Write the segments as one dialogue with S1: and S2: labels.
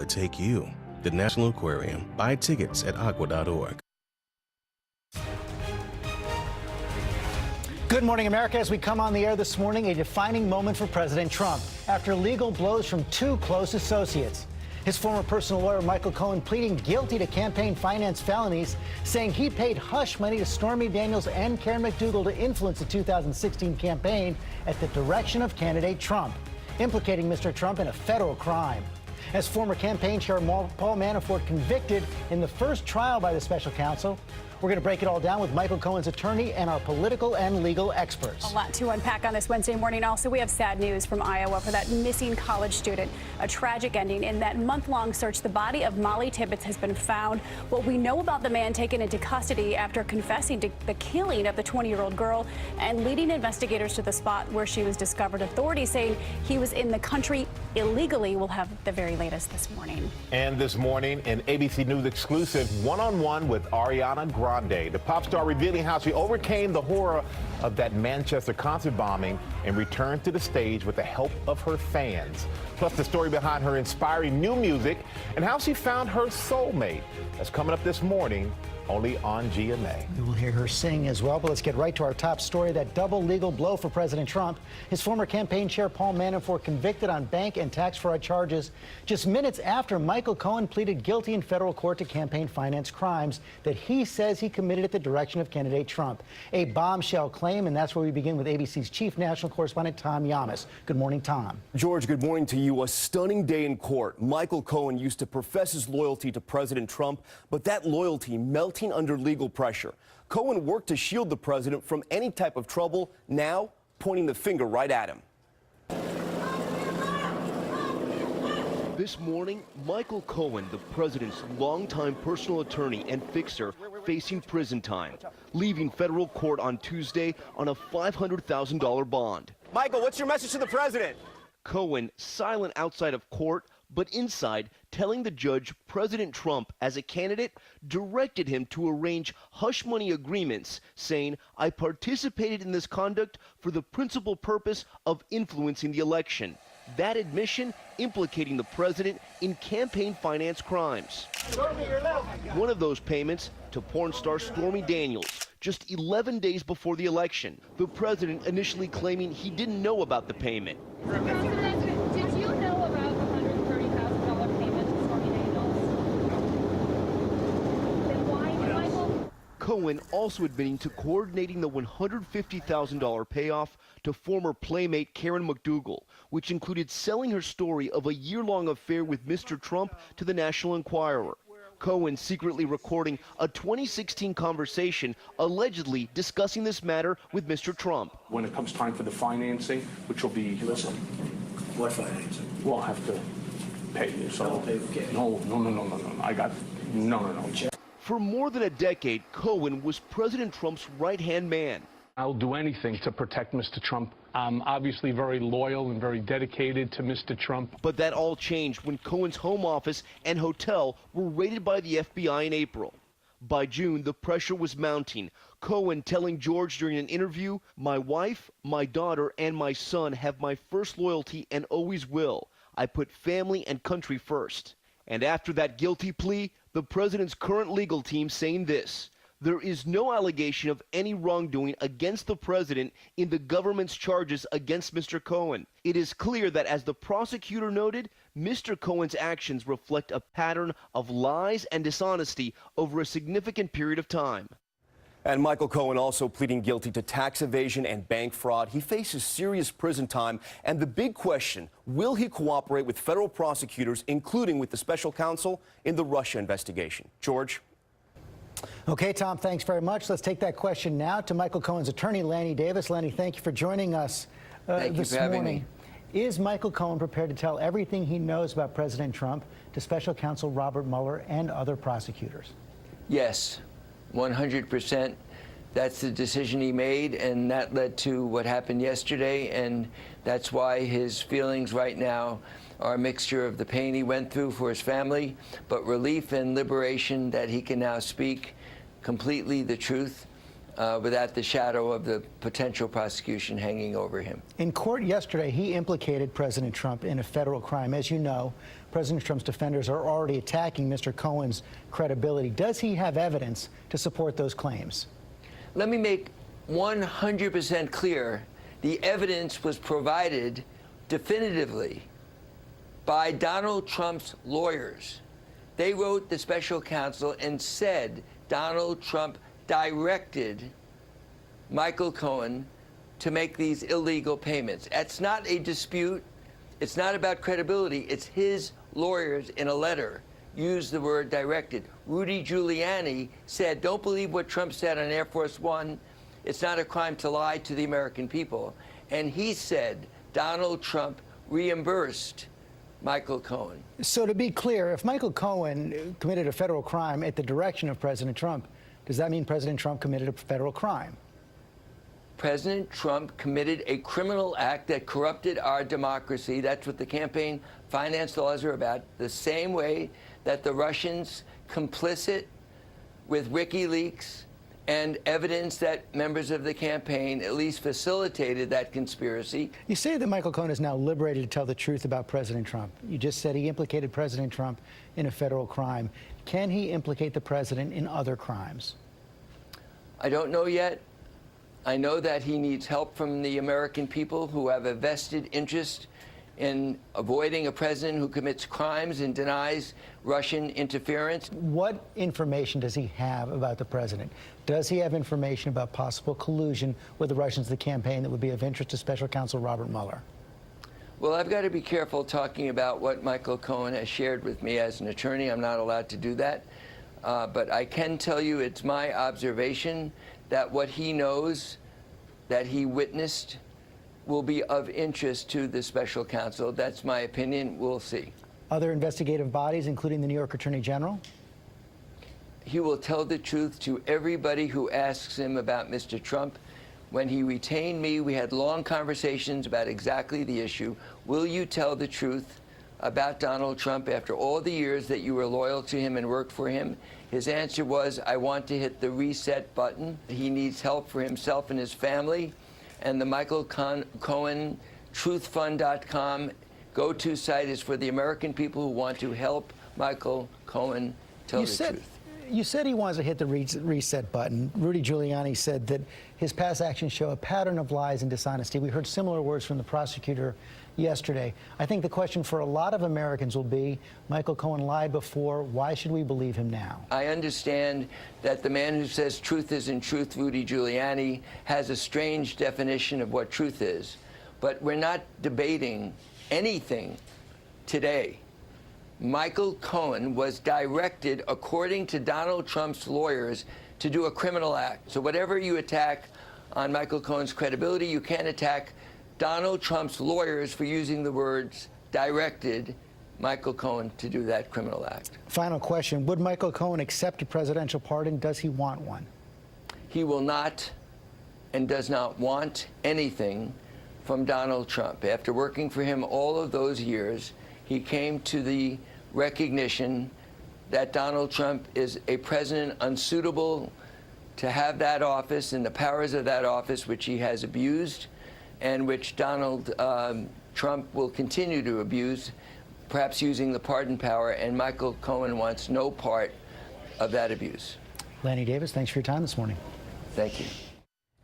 S1: Take you, the National Aquarium. Buy tickets at aqua.org.
S2: Good morning, America. As we come on the air this morning, a defining moment for President Trump after legal blows from two close associates. His former personal lawyer, Michael Cohen, pleading guilty to campaign finance felonies, saying he paid hush money to Stormy Daniels and Karen McDougal to influence the 2016 campaign at the direction of candidate Trump, implicating Mr. Trump in a federal crime. As former campaign chair Paul Manafort convicted in the first trial by the special counsel. We're going to break it all down with Michael Cohen's attorney and our political and legal experts.
S3: A lot to unpack on this Wednesday morning. Also, we have sad news from Iowa for that missing college student. A tragic ending in that month-long search. The body of Molly Tibbetts has been found. What we know about the man taken into custody after confessing to the killing of the 20-year-old girl and leading investigators to the spot where she was discovered. Authorities saying he was in the country illegally. We'll have the very latest this morning.
S4: And this morning, an ABC News exclusive one-on-one with Ariana Grande. The pop star revealing how she overcame the horror of that Manchester concert bombing and returned to the stage with the help of her fans. Plus the story behind her inspiring new music and how she found her soulmate. That's coming up this morning, only on GMA.
S2: We will hear her sing as well, but let's get right to our top story, that double legal blow for President Trump. His former campaign chair, Paul Manafort, convicted on bank and tax fraud charges just minutes after Michael Cohen pleaded guilty in federal court to campaign finance crimes that he says he committed at the direction of candidate Trump. A bombshell claim, and that's where we begin with ABC's chief national correspondent, Tom Yamas. Good morning, Tom.
S5: George, good morning to you. A stunning day in court. Michael Cohen used to profess his loyalty to President Trump, but that loyalty melted under legal pressure. Cohen worked to shield the president from any type of trouble, now pointing the finger right at him. This morning, Michael Cohen, the president's longtime personal attorney and fixer, facing prison time, leaving federal court on Tuesday on a $500,000 bond. Michael, what's your message to the president? Cohen, silent outside of court, but inside, telling the judge President Trump, as a candidate, directed him to arrange hush money agreements, saying, "I participated in this conduct for the principal purpose of influencing the election." That admission implicating the president in campaign finance crimes. One of those payments to porn star Stormy Daniels, just 11 days before the election. The president initially claiming he didn't know about the payment.
S6: Mr. President, did you know about the $130,000 payment to Stormy Daniels? Then why did Michael?
S5: Cohen also admitting to coordinating the $150,000 payoff to former playmate Karen McDougal, which included selling her story of a year-long affair with Mr. Trump to the National Enquirer. Cohen secretly recording a 2016 conversation allegedly discussing this matter with Mr. Trump.
S7: When it comes time for the financing, which will be...
S8: Listen, what financing?
S7: We'll have to pay you, so...
S8: I'll pay the cash.
S7: No. I got... No.
S5: For more than a decade, Cohen was President Trump's right-hand man.
S7: I'll do anything to protect Mr. Trump. I'm obviously very loyal and very dedicated to Mr. Trump.
S5: But that all changed when Cohen's home office and hotel were raided by the FBI in April. By June, the pressure was mounting. Cohen telling George during an interview, "My wife, my daughter, and my son have my first loyalty and always will. I put family and country first." And after that guilty plea, the president's current legal team saying this: there is no allegation of any wrongdoing against the president in the government's charges against Mr. Cohen. It is clear that, as the prosecutor noted, Mr. Cohen's actions reflect a pattern of lies and dishonesty over a significant period of time. And Michael Cohen also pleading guilty to tax evasion and bank fraud. He faces serious prison time. And the big question, will he cooperate with federal prosecutors, including with the special counsel in the Russia investigation? George?
S2: Okay, Tom, thanks very much. Let's take that question now to Michael Cohen's attorney, Lanny Davis. Lanny, thank you for joining us this morning. Is Michael Cohen prepared to tell everything he knows about President Trump to special counsel Robert Mueller and other prosecutors?
S9: Yes, 100%. That's the decision he made, and that led to what happened yesterday, and that's why his feelings right now are a mixture of the pain he went through for his family, but relief and liberation that he can now speak completely the truth without the shadow of the potential prosecution hanging over him.
S2: In court yesterday, he implicated President Trump in a federal crime. As you know, President Trump's defenders are already attacking Mr. Cohen's credibility. Does he have evidence to support those claims?
S9: Let me make 100% clear, the evidence was provided definitively by Donald Trump's lawyers. They wrote the special counsel and said Donald Trump directed Michael Cohen to make these illegal payments. That's not a dispute. It's not about credibility. It's his lawyers in a letter used the word directed. Rudy Giuliani said, don't believe what Trump said on Air Force One. It's not a crime to lie to the American people. And he said Donald Trump reimbursed Michael Cohen.
S2: So to be clear, if Michael Cohen committed a federal crime at the direction of President Trump, does that mean President Trump committed a federal crime?
S9: President Trump committed a criminal act that corrupted our democracy. That's what the campaign finance laws are about. The same way that the Russians, complicit with WikiLeaks and evidence that members of the campaign at least facilitated that conspiracy.
S2: You say that Michael Cohen is now liberated to tell the truth about President Trump. You just said he implicated President Trump in a federal crime. Can he implicate the president in other crimes?
S9: I don't know yet. I know that he needs help from the American people who have a vested interest in avoiding a president who commits crimes and denies Russian interference.
S2: What information does he have about the president? Does he have information about possible collusion with the Russians, the campaign, that would be of interest to Special Counsel Robert Mueller?
S9: Well, I've got to be careful talking about what Michael Cohen has shared with me as an attorney. I'm not allowed to do that. But I can tell you it's my observation that what he knows, that he witnessed, will be of interest to the special counsel. That's my opinion. We'll see.
S2: Other investigative bodies, including the New York Attorney General?
S9: He will tell the truth to everybody who asks him about Mr. Trump. When he retained me, we had long conversations about exactly the issue. Will you tell the truth about Donald Trump after all the years that you were loyal to him and worked for him? His answer was, I want to hit the reset button. He needs help for himself and his family. And the Michael Cohen truthfund.com go-to site is for the American people who want to help Michael Cohen tell the truth.
S2: You said he wants to hit the reset button. Rudy Giuliani said that his past actions show a pattern of lies and dishonesty. We heard similar words from the prosecutor yesterday. I think the question for a lot of Americans will be, Michael Cohen lied before. Why should we believe him now?
S9: I understand that the man who says truth isn't truth, Rudy Giuliani, has a strange definition of what truth is. But we're not debating anything today. Michael Cohen was directed, according to Donald Trump's lawyers, to do a criminal act. So whatever you attack on Michael Cohen's credibility, you can't attack Donald Trump's lawyers for using the words directed Michael Cohen to do that criminal act.
S2: Final question. Would Michael Cohen accept a presidential pardon? Does he want one?
S9: He will not and does not want anything from Donald Trump. After working for him all of those years, he came to the recognition that Donald Trump is a president unsuitable to have that office and the powers of that office, which he has abused and which Donald Trump will continue to abuse, perhaps using the pardon power, and Michael Cohen wants no part of that abuse.
S2: Lanny Davis, thanks for your time this morning.
S9: Thank you.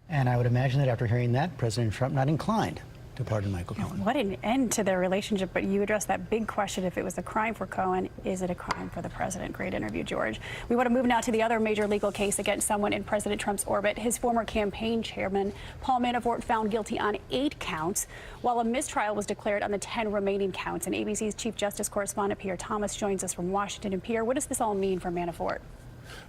S2: And I would imagine that after hearing that, President Trump not inclined to pardon Michael Cohen.
S3: What an end to their relationship, but you addressed that big question. If it was a crime for Cohen, is it a crime for the president? Great interview, George. We want to move now to the other major legal case against someone in President Trump's orbit. His former campaign chairman, Paul Manafort, found guilty on 8 counts, while a mistrial was declared on the 10 remaining counts. And ABC's Chief Justice correspondent Pierre Thomas joins us from Washington. And Pierre, what does this all mean for Manafort?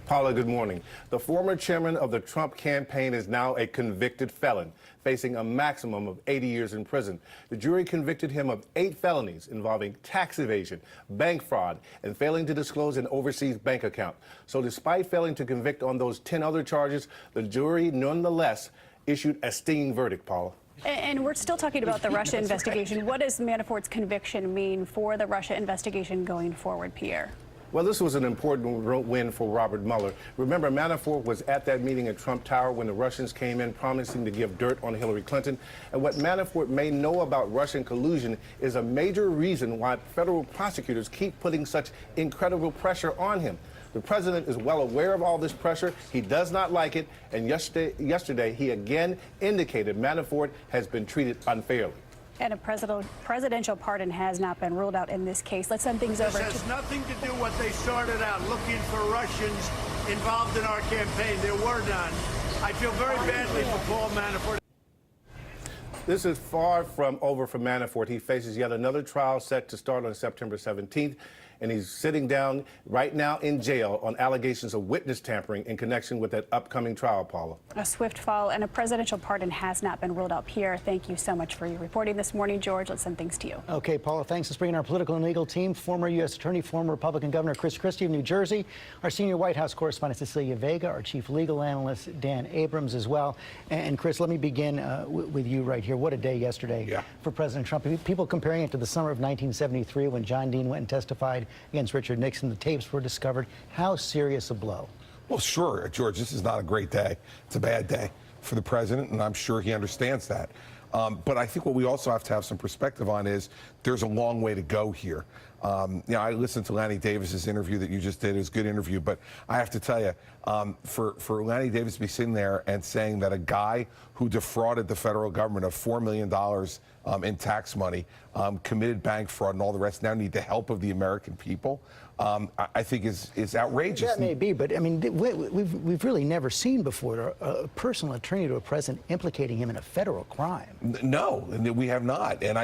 S1: Paula, good morning. The former chairman of the Trump campaign is now a convicted felon, facing a maximum of 80 years in prison. The jury convicted him of 8 felonies involving tax evasion, bank fraud, and failing to disclose an overseas bank account. So despite failing to convict on those 10 other charges, the jury nonetheless issued a stinging verdict, Paula.
S3: And we're still talking about the Russia investigation. Right. What does Manafort's conviction mean for the Russia investigation going forward, Pierre?
S1: Well, this was an important win for Robert Mueller. Remember, Manafort was at that meeting at Trump Tower when the Russians came in promising to give dirt on Hillary Clinton. And what Manafort may know about Russian collusion is a major reason why federal prosecutors keep putting such incredible pressure on him. The president is well aware of all this pressure. He does not like it. And yesterday he again indicated Manafort has been treated unfairly.
S3: And a presidential pardon has not been ruled out in this case. Let's send things over to...
S8: This has nothing to do what they started out looking for Russians involved in our campaign. There were none. I feel very badly for Paul Manafort.
S1: This is far from over for Manafort. He faces yet another trial set to start on September 17th. And he's sitting down right now in jail on allegations of witness tampering in connection with that upcoming trial, Paula.
S3: A swift fall and a presidential pardon has not been ruled out. Pierre, thank you so much for your reporting this morning. George, let's send things to you.
S2: Okay, Paula, thanks. Let's bring in our political and legal team. Former U.S. Attorney, former Republican Governor Chris Christie of New Jersey, our senior White House correspondent Cecilia Vega, our chief legal analyst Dan Abrams as well. And Chris, let me begin with you right here. What a day yesterday for President Trump. People comparing it to the summer of 1973 when John Dean went and testified against Richard Nixon. The tapes were discovered. How serious a blow?
S10: Well, sure, George, this is not a great day. It's a bad day for the president, and I'm sure he understands that. But I think what we also have to have some perspective on is there's a long way to go here. I listened to Lanny Davis's interview that you just did. It was a good interview, but I have to tell you, for Lanny Davis to be sitting there and saying that a guy who defrauded the federal government of $4 million in tax money, committed bank fraud and all the rest, now need the help of the American people, I think is outrageous.
S2: That may be, but I mean, we've really never seen before a personal attorney to a president implicating him in a federal crime.
S10: No, we have not. And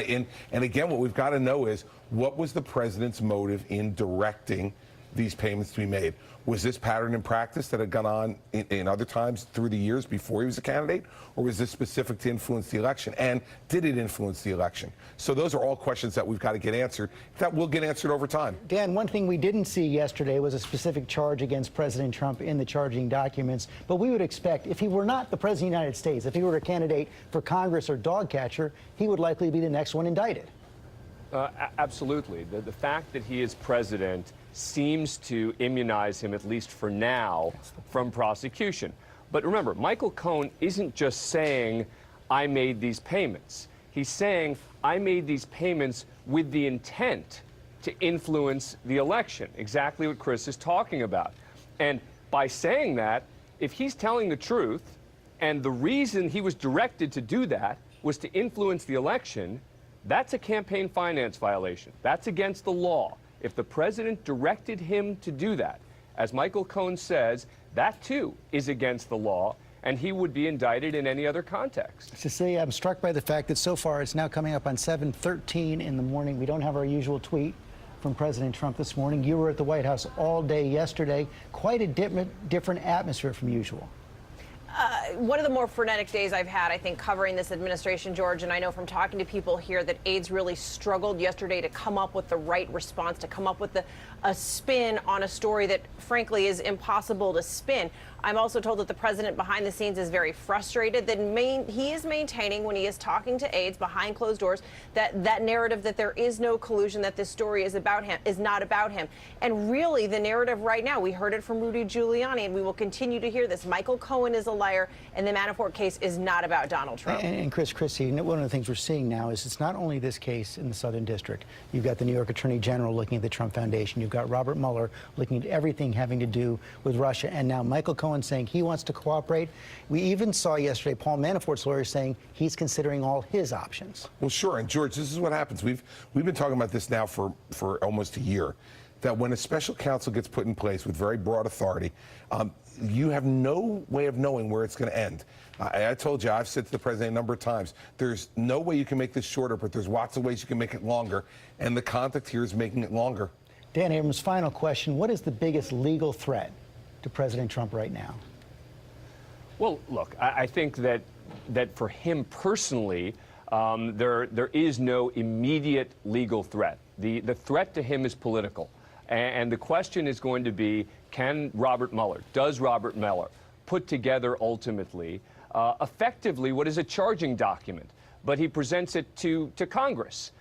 S10: again, what we've got to know is what was the president's motive in directing these payments to be made? Was this pattern in practice that had gone on in other times through the years before he was a candidate, or was this specific to influence the election? And did it influence the election? So those are all questions that we've got to get answered. That will get answered over time.
S2: Dan, one thing we didn't see yesterday was a specific charge against President Trump in the charging documents. But we would expect, if he were not the President of the United States, if he were a candidate for Congress or dog catcher, he would likely be the next one indicted.
S11: Absolutely. The fact that he is president seems to immunize him, at least for now, from prosecution. But remember, Michael Cohen isn't just saying, I made these payments. He's saying, I made these payments with the intent to influence the election, exactly what Chris is talking about. And by saying that, if he's telling the truth, and the reason he was directed to do that was to influence the election, that's a campaign finance violation. That's against the law. If the president directed him to do that, as Michael Cohen says, that too is against the law, and he would be indicted in any other context.
S2: Cecilia, I'm struck by the fact that so far it's now coming up on 7:13 in the morning. We don't have our usual tweet from President Trump this morning. You were at the White House all day yesterday. Quite a different atmosphere from usual.
S12: One of the more frenetic days I've had, I think, covering this administration, George, and I know from talking to people here that aides really struggled yesterday to come up with the right response, to come up with a spin on a story that, frankly, is impossible to spin. I'm also told that the president behind the scenes is very frustrated, that he is maintaining when he is talking to aides behind closed doors that narrative that there is no collusion, that this story is about him, is not about him. And really the narrative right now, we heard it from Rudy Giuliani, and we will continue to hear this. Michael Cohen is a liar, and the Manafort case is not about Donald Trump.
S2: And Chris Christie, one of the things we're seeing now is it's not only this case in the Southern District. You've got the New York Attorney General looking at the Trump Foundation. You've got Robert Mueller looking at everything having to do with Russia. And now Michael Cohen saying he wants to cooperate. We even saw yesterday Paul Manafort's lawyer saying he's considering all his options.
S10: Well, sure. And George, this is what happens. We've been talking about this now for almost a year, that when a special counsel gets put in place with very broad authority, you have no way of knowing where it's going to end. I told you, I've said to the president a number of times, there's no way you can make this shorter, but there's lots of ways you can make it longer. And the conduct here is making it longer.
S2: Dan Abrams, final question. What is the biggest legal threat to President Trump right now?
S11: Well, look, I think that for him personally, there is no immediate legal threat. The threat to him is political. And the question is going to be, does Robert Mueller put together ultimately, effectively, what is a charging document? But he presents it to Congress,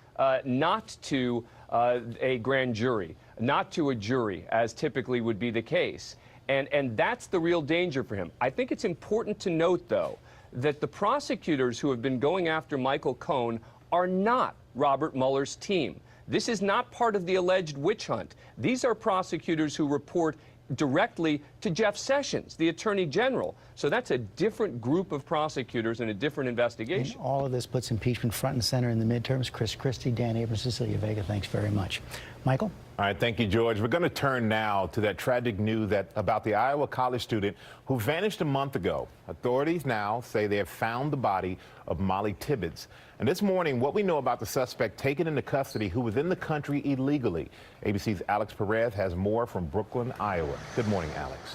S11: not to a grand jury. not to a jury, as typically would be the case. And that's the real danger for him. I think it's important to note, though, that the prosecutors who have been going after Michael Cohen are not Robert Mueller's team. This is not part of the alleged witch hunt. These are prosecutors who report directly to Jeff Sessions, the Attorney General. So that's a different group of prosecutors and a different investigation.
S2: And all of this puts impeachment front and center in the midterms. Chris Christie, Dan Abrams, Cecilia Vega, thanks very much. Michael?
S4: All right, thank you, George. We're going to turn now to that tragic news about the Iowa college student who vanished a month ago. Authorities now say they have found the body of Molly Tibbetts. And this morning, what we know about the suspect taken into custody who was in the country illegally. ABC's Alex Perez has more from Brooklyn, Iowa. Good morning, Alex.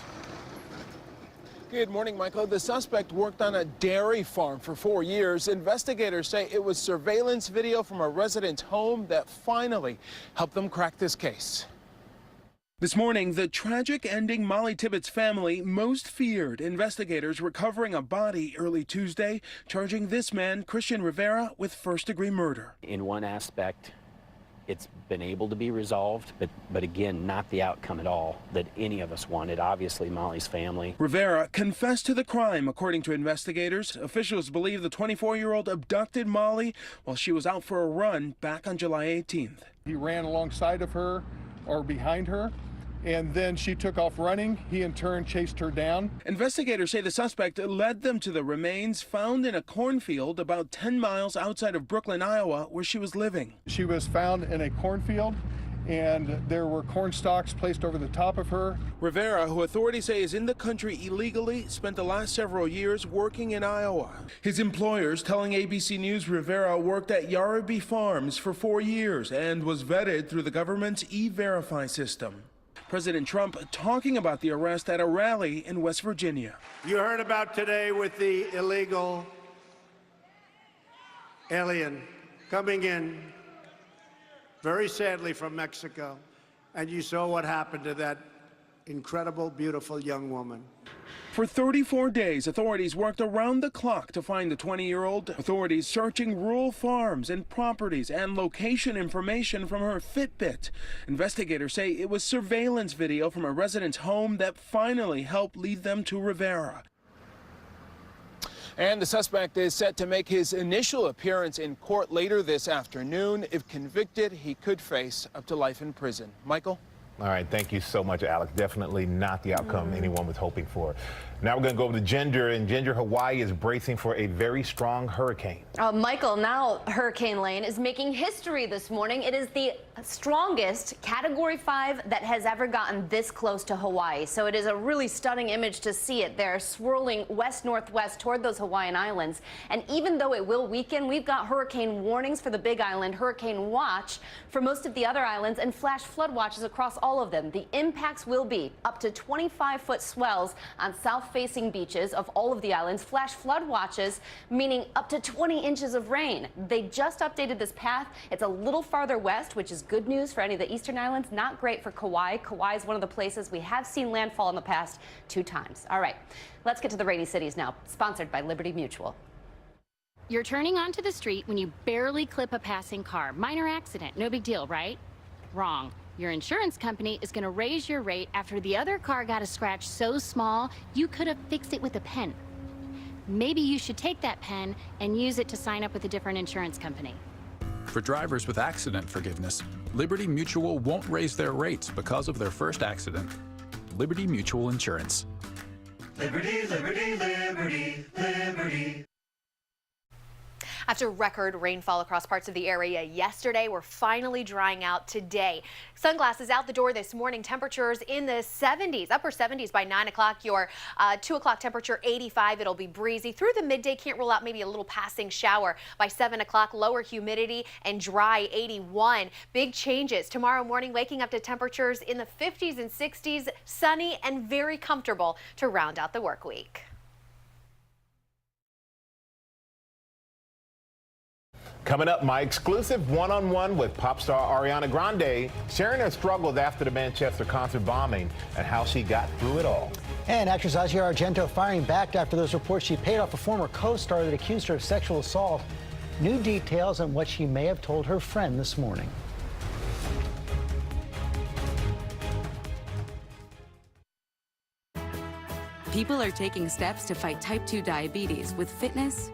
S13: Good morning, Michael. The suspect worked on a dairy farm for 4 years. Investigators say it was surveillance video from a resident's home that finally helped them crack this case. This morning, the tragic ending Molly Tibbetts' family most feared. Investigators recovering a body early Tuesday, charging this man, Christian Rivera, with first-degree murder.
S14: In one aspect, it's been able to be resolved, but again, not the outcome at all that any of us wanted. Obviously, Molly's family.
S13: Rivera confessed to the crime, according to investigators. Officials believe the 24-year-old abducted Molly while she was out for a run back on July 18th.
S15: He ran alongside of her or behind her, and then she took off running. He in turn chased her down.
S13: Investigators say the suspect led them to the remains found in a cornfield about 10 miles outside of Brooklyn, Iowa, where she was living.
S15: She was found in a cornfield, and there were corn stalks placed over the top of her.
S13: Rivera, who authorities say is in the country illegally, spent the last several years working in Iowa. His employers telling ABC News Rivera worked at Yarraby Farms for 4 years and was vetted through the government's E-Verify system. President Trump talking about the arrest at a rally in West Virginia.
S8: You heard about today with the illegal alien coming in, very sadly from Mexico, and you saw what happened to that incredible, beautiful young woman.
S13: For 34 days, authorities worked around the clock to find the 20-year-old. Authorities searching rural farms and properties and location information from her Fitbit. Investigators say it was surveillance video from a resident's home that finally helped lead them to Rivera. And the suspect is set to make his initial appearance in court later this afternoon. If convicted, he could face up to life in prison. Michael?
S4: All right, thank you so much, Alex. Definitely not the outcome anyone was hoping for. Now we're going to go over to Ginger, and Ginger, Hawaii is bracing for a very strong hurricane.
S16: Michael, now Hurricane Lane is making history this morning. It is the strongest Category 5 that has ever gotten this close to Hawaii. So it is a really stunning image to see it there, swirling west-northwest toward those Hawaiian Islands. And even though it will weaken, we've got hurricane warnings for the Big Island, hurricane watch for most of the other islands, and flash flood watches across all of them. The impacts will be up to 25-foot swells on south-facing beaches of all of the islands, flash flood watches meaning up to 20 inches of rain. They just updated this path. It's a little farther west, which is good news for any of the eastern islands. Not great for Kauai. Kauai is one of the places we have seen landfall in the past 2 times. All right, let's get to the rainy cities now, sponsored by Liberty Mutual.
S17: You're turning onto the street when you barely clip a passing car. Minor accident, no big deal, right? Wrong. Your insurance company is going to raise your rate after the other car got a scratch so small you could have fixed it with a pen. Maybe you should take that pen and use it to sign up with a different insurance company.
S18: For drivers with accident forgiveness, Liberty Mutual won't raise their rates because of their first accident. Liberty Mutual Insurance.
S19: Liberty, liberty, liberty, liberty.
S20: After record rainfall across parts of the area yesterday, we're finally drying out today. Sunglasses out the door this morning. Temperatures in the 70s, upper 70s by 9 o'clock. Your 2 o'clock temperature 85. It'll be breezy through the midday. Can't rule out maybe a little passing shower by 7 o'clock. Lower humidity and dry 81. Big changes tomorrow morning, waking up to temperatures in the 50s and 60s, sunny and very comfortable to round out the work week.
S4: Coming up, my exclusive one-on-one with pop star Ariana Grande, sharing her struggles after the Manchester concert bombing and how she got through it all.
S2: And actress Asia Argento firing back after those reports she paid off a former co-star that accused her of sexual assault. New details on what she may have told her friend this morning.
S21: People are taking steps to fight type 2 diabetes with fitness,